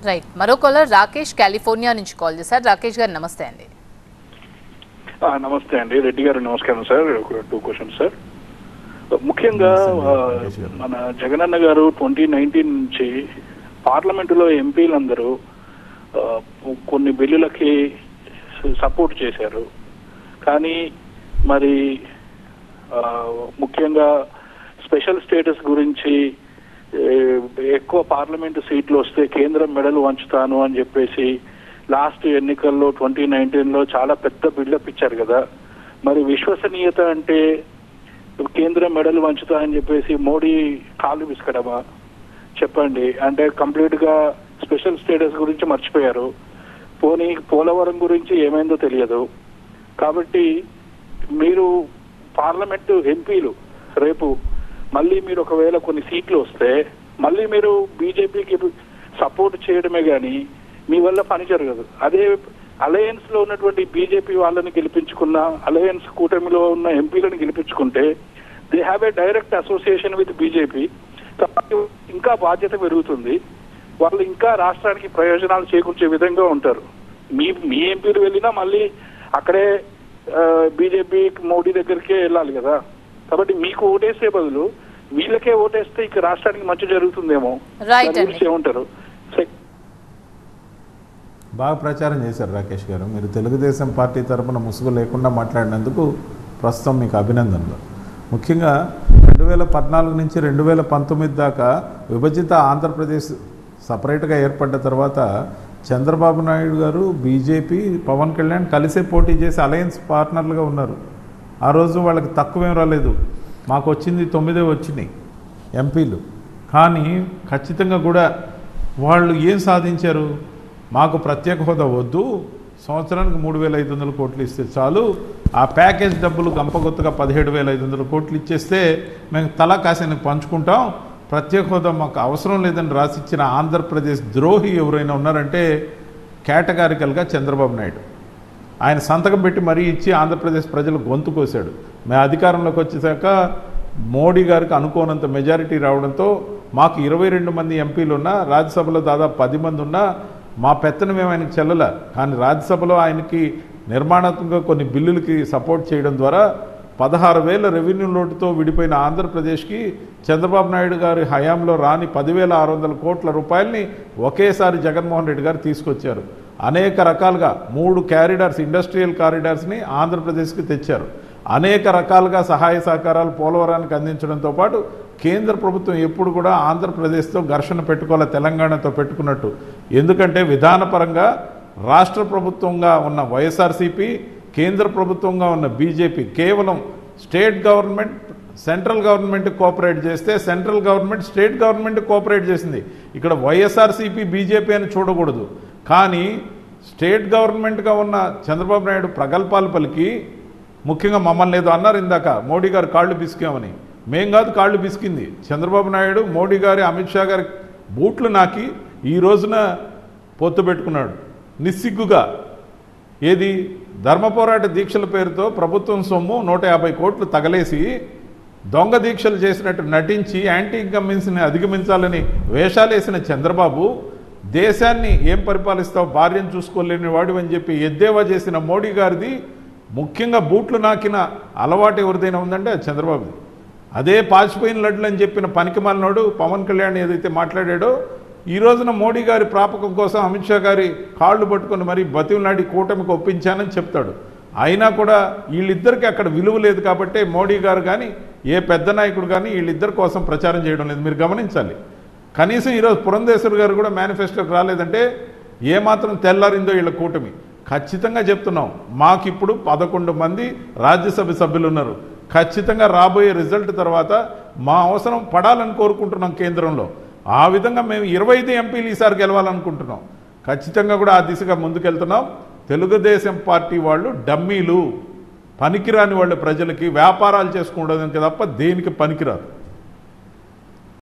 Right. మరో caller Rakesh California నుంచి call చేశారు. రాకేష్ గారు నమస్తే అండి. నమస్తే అండి. రెడ్డి గారు నమస్కారం సార్. 2 questions sir. ముఖ్యంగా మన జగనన్న గారు 2019 నుంచి పార్లమెంటులో ఎంపీలందరూ కొన్ని బిల్లులకి సపోర్ట్ చేశారు. కానీ మరి ముఖ్యంగా స్పెషల్ స్టేటస్ గురించి ఎక్కువ పార్లమెంటు సీట్లు వస్తే కేంద్రం మెడలు వంచుతాను అని చెప్పేసి లాస్ట్ ఎన్నికల్లో 2019లో చాలా పెద్ద బిల్డప్ ఇచ్చారు కదా. మరి విశ్వసనీయత అంటే కేంద్రం మెడలు వంచుతా అని చెప్పేసి మోడీ కాళ్ళు విసుకడమా చెప్పండి. అంటే కంప్లీట్ గా స్పెషల్ స్టేటస్ గురించి మర్చిపోయారు. పోలవరం గురించి ఏమైందో తెలియదు. కాబట్టి మీరు పార్లమెంటు ఎంపీలు రేపు మళ్ళీ మీరు ఒకవేళ కొన్ని సీట్లు వస్తే మళ్ళీ మీరు బీజేపీకి సపోర్ట్ చేయడమే కానీ మీ వల్ల పని జరగదు. అదే అలయన్స్ లో ఉన్నటువంటి బీజేపీ వాళ్ళని గెలిపించుకున్న, అలయన్స్ కూటమిలో ఉన్న ఎంపీలను గెలిపించుకుంటే they have a direct association with BJP. కాబట్టి ఇంకా బాధ్యత పెరుగుతుంది. వాళ్ళు ఇంకా రాష్ట్రానికి ప్రయోజనాలు చేకూర్చే విధంగా ఉంటారు. మీ ఎంపీలు వెళ్ళినా మళ్ళీ అక్కడే బీజేపీ మోడీ దగ్గరికే వెళ్ళాలి కదా. కాబట్టి మీకు ఓటేసే బదులు వీళ్ళకే ఓటేస్తే ఇక రాష్ట్రానికి మంచి జరుగుతుందేమో. ఏమంటారు? బాగా ప్రచారం చేశారు రాకేష్ గారు. మీరు తెలుగుదేశం పార్టీ తరఫున ముసుగు లేకుండా మాట్లాడినందుకు ప్రస్తుతం మీకు అభినందనలు. ముఖ్యంగా 2014 నుంచి 2019 దాకా విభజిత ఆంధ్రప్రదేశ్ సపరేట్గా ఏర్పడ్డ తర్వాత చంద్రబాబు నాయుడు గారు, బీజేపీ, పవన్ కళ్యాణ్ కలిసే పోటీ చేసి అలయన్స్ పార్ట్నర్లుగా ఉన్నారు. ఆ రోజు వాళ్ళకి తక్కువేం రాలేదు. మాకు వచ్చింది 9 వచ్చినాయి ఎంపీలు. కానీ ఖచ్చితంగా కూడా వాళ్ళు ఏం సాధించారు? మాకు ప్రత్యేక హోదా వద్దు, సంవత్సరానికి 3,500 కోట్లు ఇస్తే చాలు, ఆ ప్యాకేజ్ డబ్బులు గంపగొత్తగా 17,500 కోట్లు ఇచ్చేస్తే మేము తలా కాసిన పంచుకుంటాం, ప్రత్యేక హోదా మాకు అవసరం లేదని రాసిచ్చిన ఆంధ్రప్రదేశ్ ద్రోహి ఎవరైనా ఉన్నారంటే కేటగారికల్గా చంద్రబాబు నాయుడు. ఆయన సంతకం పెట్టి మరీ ఇచ్చి ఆంధ్రప్రదేశ్ ప్రజలు గొంతు కోసాడు. మేము అధికారంలోకి వచ్చేసాక మోడీ గారికి అనుకోనంత మెజారిటీ రావడంతో మాకు 22 మంది ఎంపీలు ఉన్నా, రాజ్యసభలో దాదాపు 10 మంది ఉన్నా మా పెత్తనం ఆయనకి చెల్లల. కానీ రాజ్యసభలో ఆయనకి నిర్మాణాత్మకంగా కొన్ని బిల్లులకి సపోర్ట్ చేయడం ద్వారా 16,000 రెవెన్యూ లోటుతో విడిపోయిన ఆంధ్రప్రదేశ్కి చంద్రబాబు నాయుడు గారి హయాంలో రాని 10,600 కోట్ల రూపాయలని ఒకేసారి జగన్మోహన్ రెడ్డి గారు తీసుకొచ్చారు. అనేక రకాలుగా 3 కారిడార్స్, ఇండస్ట్రియల్ కారిడార్స్ని ఆంధ్రప్రదేశ్కి తెచ్చారు. అనేక రకాలుగా సహాయ సహకారాలు పోలవరానికి అందించడంతో పాటు కేంద్ర ప్రభుత్వం ఎప్పుడు కూడా ఆంధ్రప్రదేశ్తో ఘర్షణ పెట్టుకోవాలి తెలంగాణతో పెట్టుకున్నట్టు. ఎందుకంటే విధానపరంగా రాష్ట్ర ప్రభుత్వంగా ఉన్న వైఎస్ఆర్సీపీ, కేంద్ర ప్రభుత్వంగా ఉన్న బీజేపీ కేవలం state government central government cooperate చేస్తే central government state government cooperate చేసింది. ఇక్కడ వైఎస్ఆర్సీపీ బీజేపీ అని చూడకూడదు. కానీ స్టేట్ గవర్నమెంట్గా ఉన్న చంద్రబాబు నాయుడు ప్రగల్భాలు పలికి ముఖ్యంగా మమ్మల్ని ఏదో అన్నారు ఇందాక, మోడీ గారు కాళ్ళు బిసికామని. మేం కాదు కాళ్ళు బిసికింది, చంద్రబాబు నాయుడు మోడీ గారి, అమిత్ షా గారి బూట్లు నాకి ఈ రోజున పొత్తు పెట్టుకున్నాడు నిస్సిగ్గుగా. ఏది ధర్మ పోరాట దీక్షల పేరుతో ప్రభుత్వం సొమ్ము 150 కోట్లు తగలేసి దొంగ దీక్షలు చేసినట్టు నటించి యాంటీ ఇన్కంబెన్సీని అధిగమించాలని వేషాలేసిన చంద్రబాబు దేశాన్ని ఏం పరిపాలిస్తావు, భార్యను చూసుకోలేని వాడు అని చెప్పి ఎద్దేవా చేసిన మోడీ గారిది ముఖ్యంగా బూట్లు నాకిన అలవాటు ఎవరిదైనా ఉందంటే అది చంద్రబాబుది. అదే పాచిపోయిన లడ్లు అని చెప్పిన పనికిమాలినోడు పవన్ కళ్యాణ్ ఏదైతే మాట్లాడాడో ఈ రోజున మోడీ గారి ప్రాపకం కోసం అమిత్ షా గారి కాళ్ళు పట్టుకొని మరీ బతిమలాడి కూటమికి ఒప్పించానని చెప్తాడు. అయినా కూడా వీళ్ళిద్దరికి అక్కడ విలువ లేదు కాబట్టి మోడీ గారు కానీ ఏ పెద్ద నాయకుడు కానీ వీళ్ళిద్దరి కోసం ప్రచారం చేయడం లేదు. మీరు గమనించాలి. కనీసం ఈరోజు పురంధేశ్వర్ గారు కూడా మేనిఫెస్టోకి రాలేదంటే ఏమాత్రం తెల్లారిందో వీళ్ళ కూటమి. ఖచ్చితంగా చెప్తున్నాం, మాకిప్పుడు 11 మంది రాజ్యసభ సభ్యులు ఉన్నారు. ఖచ్చితంగా రాబోయే రిజల్ట్ తర్వాత మా అవసరం పడాలని కోరుకుంటున్నాం కేంద్రంలో. ఆ విధంగా మేము 25 ఎంపీలు ఈసారి గెలవాలనుకుంటున్నాం. ఖచ్చితంగా కూడా ఆ దిశగా ముందుకెళ్తున్నాం. తెలుగుదేశం పార్టీ వాళ్ళు డమ్మీలు, పనికిరాని వాళ్ళు, ప్రజలకి వ్యాపారాలు చేసుకోవడానికి తప్ప దేనికి పనికిరారు.